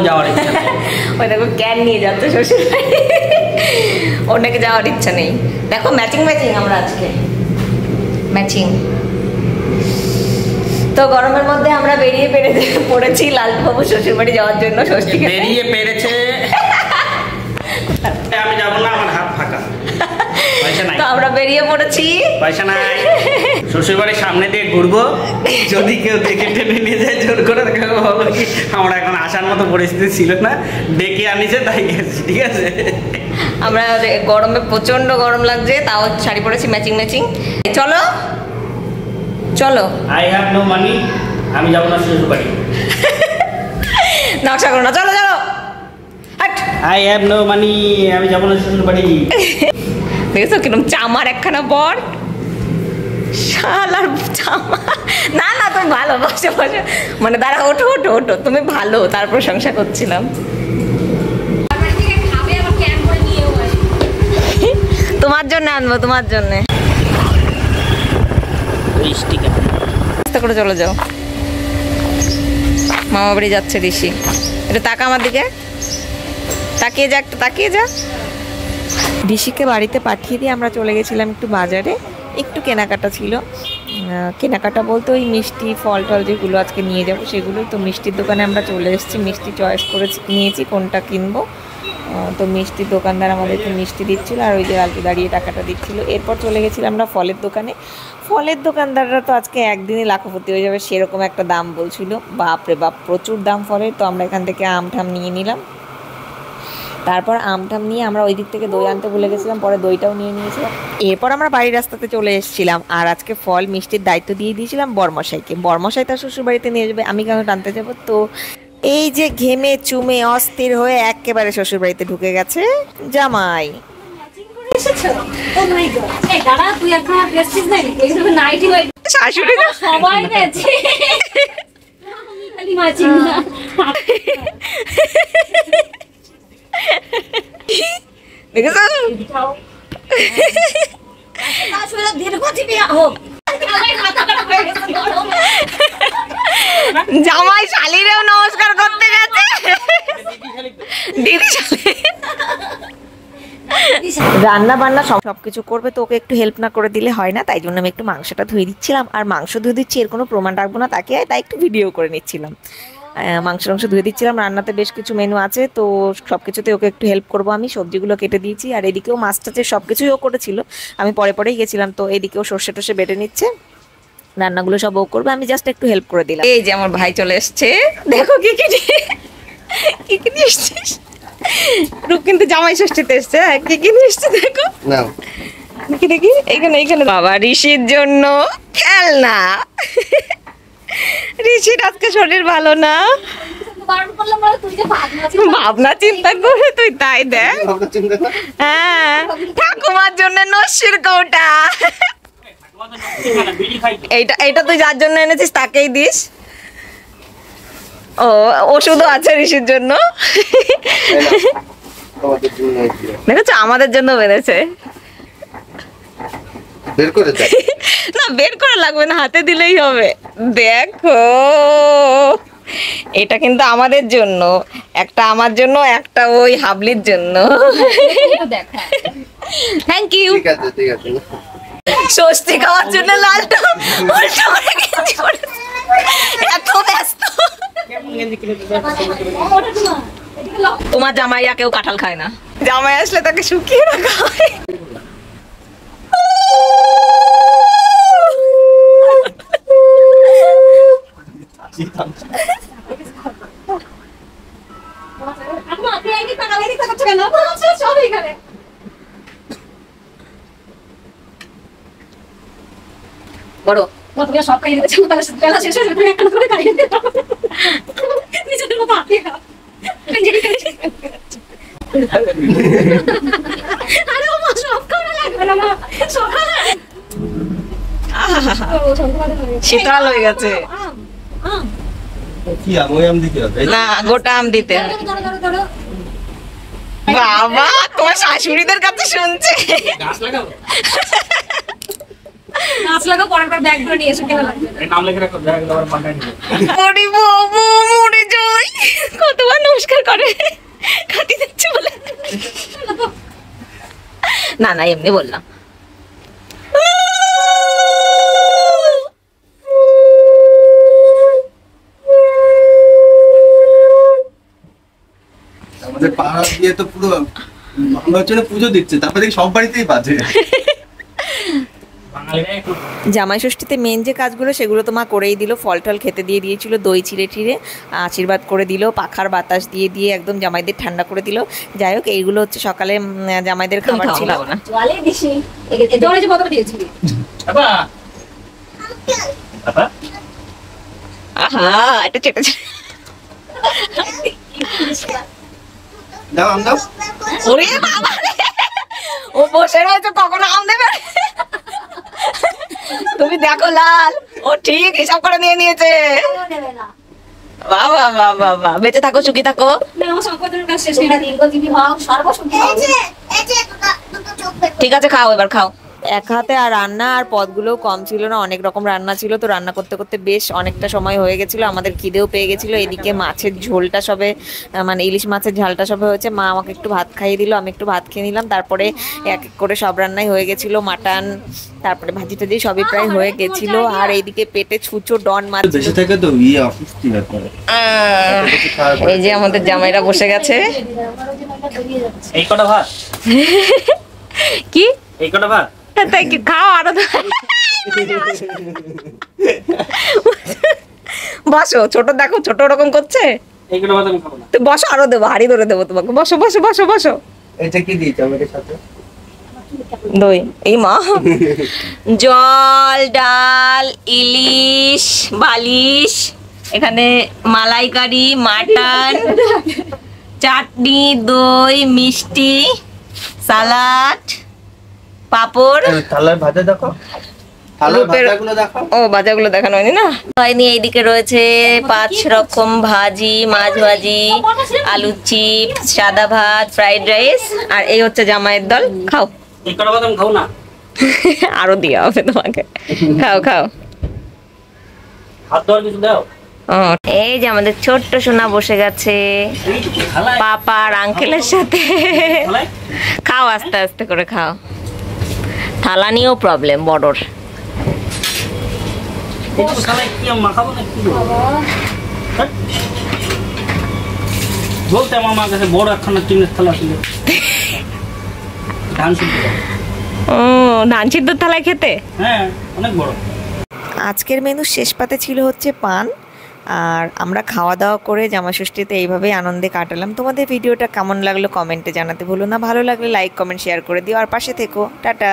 যাওয়ার ইচ্ছা নেই। ওই দেখো ক্যান নিয়ে যাচ্ছে শ্বশুর বাড়ি, ওনাকে যাওয়ার ইচ্ছা নেই। দেখো ম্যাচিং ম্যাচিং আমরা আজকে ম্যাচিং। তো গরমের মধ্যে আমরা বেরিয়ে পড়েছি লালবাবু শ্বশুর বাড়ি যাওয়ার জন্য। ষষ্ঠী বেরিয়ে পেরেছে, আমি যাবো না, আমার হাত ফাঁকা, পয়সা নাই। তো আমরা বেরিয়ে পড়েছি, পয়সা নাই। শ্বশুর বাড়ির সামনে দিয়ে ঘুরবো, যদি কেউ দেখে টেনে নিয়ে যায় জোর করে, বলবো কি আমরা এখন আসার মতো পরিস্থিতি ছিল না, ডেকে আনিছে তাই গেছি, ঠিক আছে। আমরা গরমে প্রচন্ড গরম লাগছে, তাও শাড়ি পরেছি ম্যাচিং ম্যাচিং। চলো চলো। আই হ্যাভ নো মানি, আমি যাবো না শ্বশুর বাড়ি। নকশা করো না, চলো চলো। আই হ্যাভ নো মানি, আমি যাবো না শ্বশুর বাড়ি। দেখেছো কিরকম চামার একখানা বর, শালার চামা। না না তুমি ভালো, বসে বসে, মানে দাঁড়া, ওঠো ওঠো ওঠো, তুমি ভালো, তার প্রশংসা করছিলাম। তোমার জন্য আনবো, তোমার জন্য। আস্তে করে চলে যাও, মামা বাড়ি যাচ্ছে ঋষি। এটা তাকা আমার দিকে, তাকিয়ে যা, একটু তাকিয়ে যা। ঋষিকে বাড়িতে পাঠিয়ে দিয়ে আমরা চলে গেছিলাম একটু বাজারে, একটু কেনাকাটা ছিল। কেনাকাটা বলতে ওই মিষ্টি ফল টল যেগুলো আজকে নিয়ে যাবো সেগুলোই। তো মিষ্টির দোকানে আমরা চলে এসেছি, মিষ্টি চয়েস করে নিয়েছি কোনটা কিনবো। তো মিষ্টির দোকানদার আমাদেরকে মিষ্টি দিচ্ছিলো, আর ওই যে আলটি দাঁড়িয়ে টাকাটা দিচ্ছিলো। এরপর চলে গেছিলাম আমরা ফলের দোকানে। ফলের দোকানদাররা তো আজকে একদিনই লাখপতি হয়ে যাবে সেরকম একটা দাম বলছিল। বাপরে বাপ, প্রচুর দাম ফলের। তো আমরা এখান থেকে আম ঠাম নিয়ে নিলাম। তারপর আমটাম নিয়ে আমরা ওই দিক থেকে দই আনতে ভুলে গেছিলাম, পরে দইটাও নিয়ে নিয়েছিলাম। এরপর আমরা বাড়ির রাস্তাতে চলে এসেছিলাম। আর আজকে ফল মিষ্টির দায়িত্ব দিয়ে দিয়েছিলাম বরমশাইকে। বরমশাই তার শ্বশুর বাড়িতে নিয়ে যাবে, আমি কেন টানতে যাবো। তো এই যে ঘেমে চুমে অস্থির হয়ে একেবারে শ্বশুর বাড়িতে ঢুকে গেছে জামাই। শাশুড়ি সবাই গেছে, জামাই শালিরেও নমস্কার করতে গেছে। রান্না বান্না সবকিছু করবে, তো ওকে একটু হেল্প না করে দিলে হয় না। তাই জন্য আমি একটু মাংসটা ধুয়ে দিচ্ছিলাম। আর মাংস ধুয়ে দিচ্ছি এর কোনো প্রমাণ রাখবো না তাকে, তাই একটু ভিডিও করে নিচ্ছিলাম। মাংস ধুয়ে দিচ্ছিলাম। রান্নাতে বেশ কিছু মেনু আছে, তো সব কিছুতে ওকে একটু হেল্প করবো আমি। সবজিগুলো কেটে দিয়েছি, আর এদিকেও মাছ টাছের সব কিছুই ও করেছিল, আমি পরেই গেছিলাম। তো এদিকেও সর্ষে টর্ষে বেটে নিচ্ছে, রান্নাগুলো সব ও করবে, আমি জাস্ট একটু হেল্প করে দিলাম। এই যে আমার ভাই চলে এসছে, দেখো কি কি নিয়ে এসছিস। রূপ কিন্তু জামাই ষষ্ঠীতে এসছে, কি কি নিয়ে এসছে দেখো, দেখি দেখি। এইখানে বাবা ঋষির জন্য খেলনা। ঋষির আজকে শরীর ভালো না, ভাবনা চিন্তা করে তুই তাই দেখ। হ্যাঁ, ঠাকুমার জন্য নস্যির কৌটা। এইটা তুই যার জন্য এনেছিস তাকেই দিস। ও শুধু আছে ঋষির জন্য। দেখেছো, আমাদের জন্য বেড়েছে। না বের করে লাগবে না, হাতে দিলেই হবে। দেখো, এটা কিন্তু আমাদের জন্য, একটা আমার জন্য, একটা ওই হাবলির জন্য। Thank you. ষষ্ঠী খাওয়ার জন্য লালটা এত ব্যস্ত। তোমার জামাইয়া কেউ কাঁঠাল খায় না, জামাই আসলে তাকে শুকিয়ে রাখা হয়। বড় সব খাইয়ে দিতে বেলা শেষ হয়ে যাবে, একটা করে খাইয়ে দিতে নিজেদের মতো হাতে খা। আরে মা সব খাওয়া লাগবে না, মা সকালে শীতকাল হয়ে গেছে। না গোটা আম দিতে হয়। বাবা তোমার শাশুড়িদের কাছে শুনছে। গাছ লাগাও, পরের বার ব্যাগ করে নিয়ে এসে কেনা লাগবে। এই নাম লিখে রাখো, ব্যাগ আবার পাল্টাই নিবে। ওরে বাবা মরে যাই, কতবার নমস্কার আরে কাটি দিচ্ছে বলে না না এমনি বললাম। আমাদের পাড়া দিয়ে তো পুরো পুজো দিচ্ছে, তারপরে সব বাড়িতেই বাজে। জামাই ষষ্ঠীতে মেন যে কাজগুলো সেগুলো তো মা করেই দিল। ফল টল খেতে দিয়ে দিয়েছিল, দই চিড়ে টিড়ে আশীর্বাদ করে দিল, পাখার বাতাস দিয়ে দিয়ে একদম জামাইদের ঠান্ডা করে দিল। যাই হোক এইগুলো হচ্ছে সকালে জামাইদের খাবার ছিল। আহা এটা চেটে দাও আম দাও। ওরে বাবা ও বসে রয়েছে, কখন আম দেবে? তুমি দেখো লাল, ও ঠিক হিসাব করে নিয়ে নিয়েছে। বাবা বাবা বাবা, বেঁচে থাকো, সুখী থাকো। ঠিক আছে খাও, এবার খাও। এক হাতে আর রান্না আর পদগুলোও কম ছিল না, অনেক রকম রান্না ছিল। তো রান্না করতে করতে বেশ অনেকটা সময় হয়ে গেছিলো, আমাদের খিদেও পেয়ে গেছিলো। এদিকে মাছের ঝোলটা সবে মানে ইলিশ মাছের ঝালটা সবে হয়েছে। মা আমাকে একটু ভাত খাইয়ে দিল, আমি একটু ভাত খেয়ে নিলাম। তারপরে এক এক করে সব রান্নাই হয়ে গেছিলো, মাটন তারপরে ভাজি টাজি সবই প্রায় হয়ে গেছিলো। আর এইদিকে পেটে ছুঁচো ডন মাছ বেঁচে থাকে তো অসুস্থ ব্যাপার। এই যে আমাদের জামাইরা বসে গেছে। এই কটা ভাত কি এই কটা ভাত তাই কি খাও আরো বসো। ছোট দেখো ছোট ওরকম করছে, এই কটা ভাত আমি খাবো না। তো বসো, আরো দেবো, হাড়ি ধরে দেবো তোমাকে। বসো বসো বসো বসো। এটা কি দিই টমেটোর সাথে? দই। এই মা জল ডাল ইলিশ বালিশ, এখানে মালাইকারি মাটন চাটনি দই মিষ্টি সালাড পাপড়। থালার ভাজা দেখো, থালার ভাজাগুলো দেখো। ও ভাজাগুলো দেখানো হয়নি না, হয়নি। এইদিকে রয়েছে 5 রকম ভাজি, মাছ ভাজি, আলু চিপস, সাদা ভাত, ফ্রাইড রাইস। আর এই হচ্ছে জামাইয়ের দল। খাও। এই কটা ভাত আমি খাবো না। আরো দেওয়া হবে তোমাকে, খাও খাও। হাত ধোয়ার কিছু দাও। এই যে আমাদের ছোট্ট সোনা বসে গেছে পাপা আর আঙ্কেলের সাথে। খাও আস্তে আস্তে করে খাও, থালা নিয়েও প্রবলেম বড়র। বলতে আমার কাছে বড় একখানা টিনের থালা ছিল, ধান সিদ্ধ। ও ধান সিদ্ধ থালায় খেতে? হ্যাঁ অনেক বড়। আজকের মেনু শেষ পাতে ছিল হচ্ছে পান। আর আমরা খাওয়া দাওয়া করে জামাই ষষ্ঠীতে এইভাবেই আনন্দে কাটালাম। তোমাদের ভিডিওটা কেমন লাগলো কমেন্টে জানাতে ভুলো না। ভালো লাগলে লাইক কমেন্ট শেয়ার করে দিও, আর পাশে থেকো। টাটা।